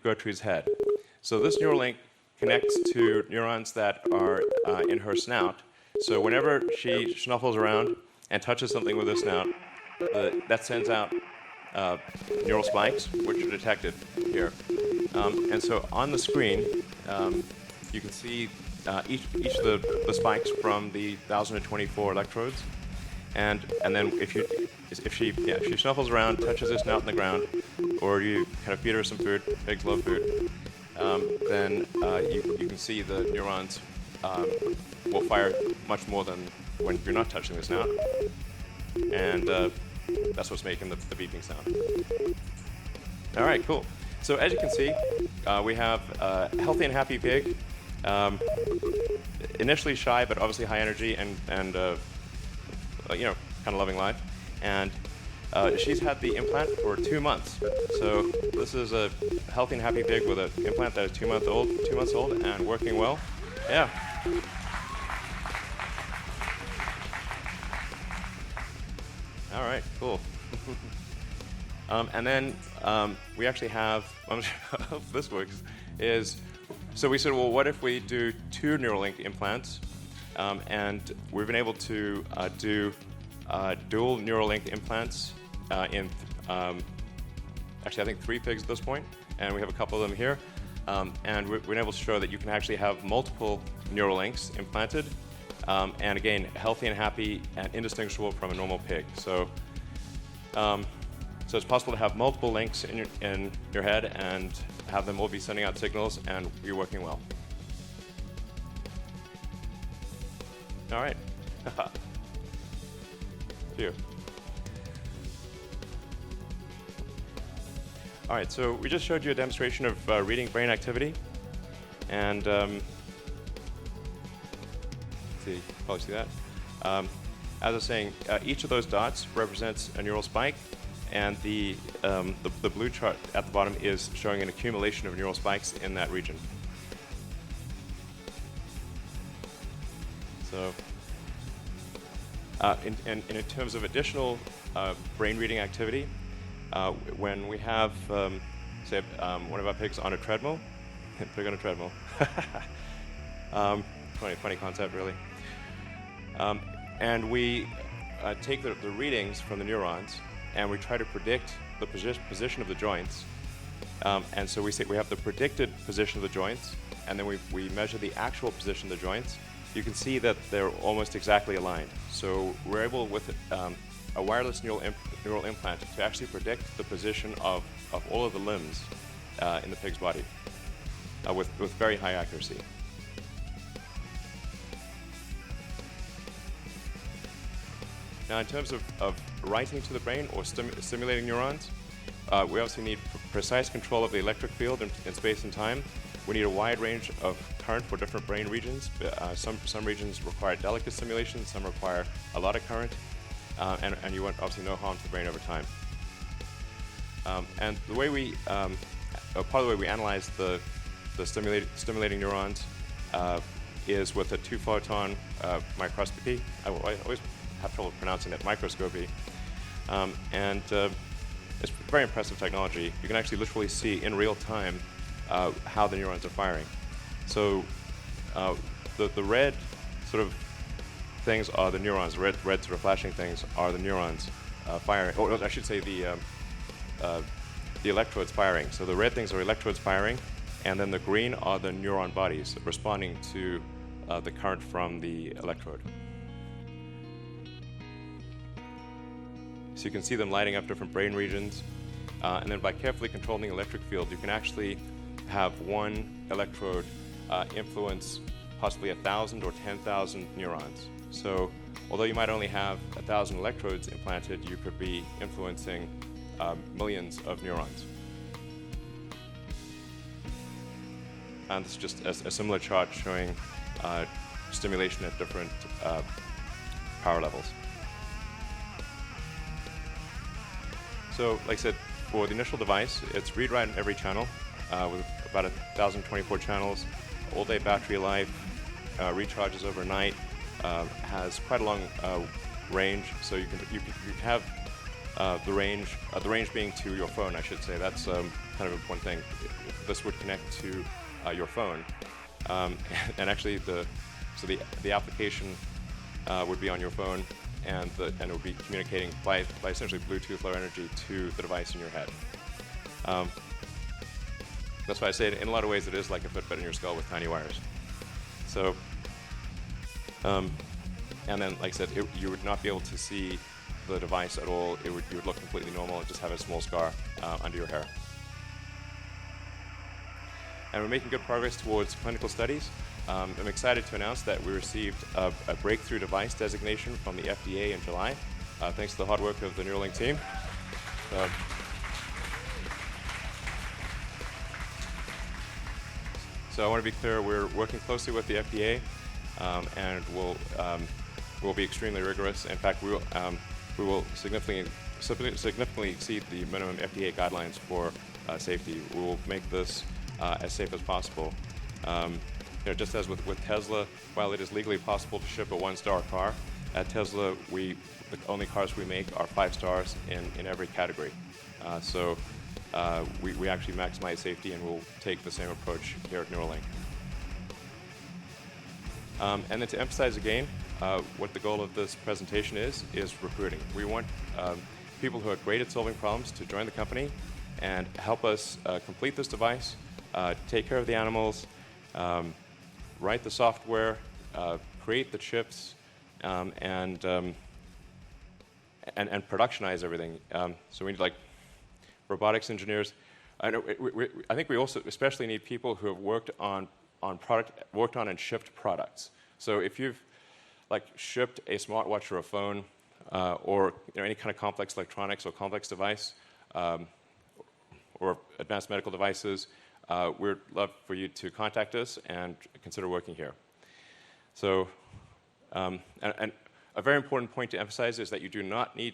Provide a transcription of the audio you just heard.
Gertrude's head. So this Neuralink connects to neurons that are in her snout. So whenever she snuffles around and touches something with her snout, that sends out neural spikes, which are detected here. And so on the screen, you can see each of the spikes from the 1,024 electrodes. And then if she snuffles around, touches her snout in the ground, or you kind of feed her some food, pigs love food, then you can see the neurons will fire much more than when you're not touching the snout. And that's what's making the beeping sound. All right, cool. So as you can see, we have a healthy and happy pig, initially shy, but obviously high energy and kind of loving life. And she's had the implant for 2 months. So this is a healthy and happy pig with an implant that is 2 months old and working well. Yeah. All right, cool. And then we actually have, I'm sure if this works, so we said, well, what if we do 2 Neuralink implants? And we've been able to do dual Neuralink implants in, actually I think 3 pigs at this point, and we have a couple of them here. And we've been able to show that you can actually have multiple Neuralinks implanted, and again, healthy and happy and indistinguishable from a normal pig. So it's possible to have multiple links in your head and have them all be sending out signals and be working well. All right. Phew. All right, so we just showed you a demonstration of reading brain activity. And let's see, you can probably see that. As I was saying, each of those dots represents a neural spike, and the blue chart at the bottom is showing an accumulation of neural spikes in that region. So in terms of additional brain reading activity, when we have, say, one of our pigs on a treadmill, pig on a treadmill, funny concept, really. And we take the readings from the neurons, and we try to predict the position of the joints. And so we say we have the predicted position of the joints, and then we measure the actual position of the joints. You can see that they're almost exactly aligned. So we're able, with a wireless neural implant, to actually predict the position of all of the limbs in the pig's body with very high accuracy. Now, in terms of writing to the brain or stimulating neurons, we obviously need precise control of the electric field in space and time. We need a wide range of current for different brain regions. Some regions require delicate stimulation, some require a lot of current, and you want obviously no harm to the brain over time. And the way part of the way we analyze the stimulating neurons is with a 2-photon microscopy. I always have trouble pronouncing it, microscopy. And it's very impressive technology. You can actually literally see in real time how the neurons are firing. So the red sort of things are the neurons. Red sort of flashing things are the neurons firing. Or I should say the electrodes firing. So the red things are electrodes firing, and then the green are the neuron bodies responding to the current from the electrode. So you can see them lighting up different brain regions. And then by carefully controlling the electric field, you can actually have one electrode influence possibly 1,000 or 10,000 neurons. So although you might only have 1,000 electrodes implanted, you could be influencing millions of neurons. And this is just a similar chart showing stimulation at different power levels. So, like I said, for the initial device, it's read-write in every channel with about 1,024 channels, all-day battery life, recharges overnight, has quite a long range, so you can have the range being to your phone, I should say. That's kind of an important thing. This would connect to your phone, and actually the application would be on your phone, and it would be communicating by essentially Bluetooth Low Energy to the device in your head. That's why I say in a lot of ways it is like a Fitbit in your skull with tiny wires. So, and then like I said, you would not be able to see the device at all. You would look completely normal and just have a small scar under your hair. And we're making good progress towards clinical studies. I'm excited to announce that we received a breakthrough device designation from the FDA in July, thanks to the hard work of the Neuralink team. So I want to be clear, we're working closely with the FDA, and we'll be extremely rigorous. In fact, we will significantly exceed the minimum FDA guidelines for safety. We will make this as safe as possible. Just as with Tesla, while it is legally possible to ship a 1-star car, at Tesla, the only cars we make are 5 stars in every category. So we actually maximize safety, and we'll take the same approach here at Neuralink. And then to emphasize again, what the goal of this presentation is recruiting. We want people who are great at solving problems to join the company and help us complete this device, take care of the animals, write the software, create the chips, and productionize everything. So we need like robotics engineers. I think we also especially need people who have worked on and shipped products. So if you've like shipped a smartwatch or a phone, or any kind of complex electronics or complex device, or advanced medical devices, we'd love for you to contact us and consider working here. So, and a very important point to emphasize is that you do not need to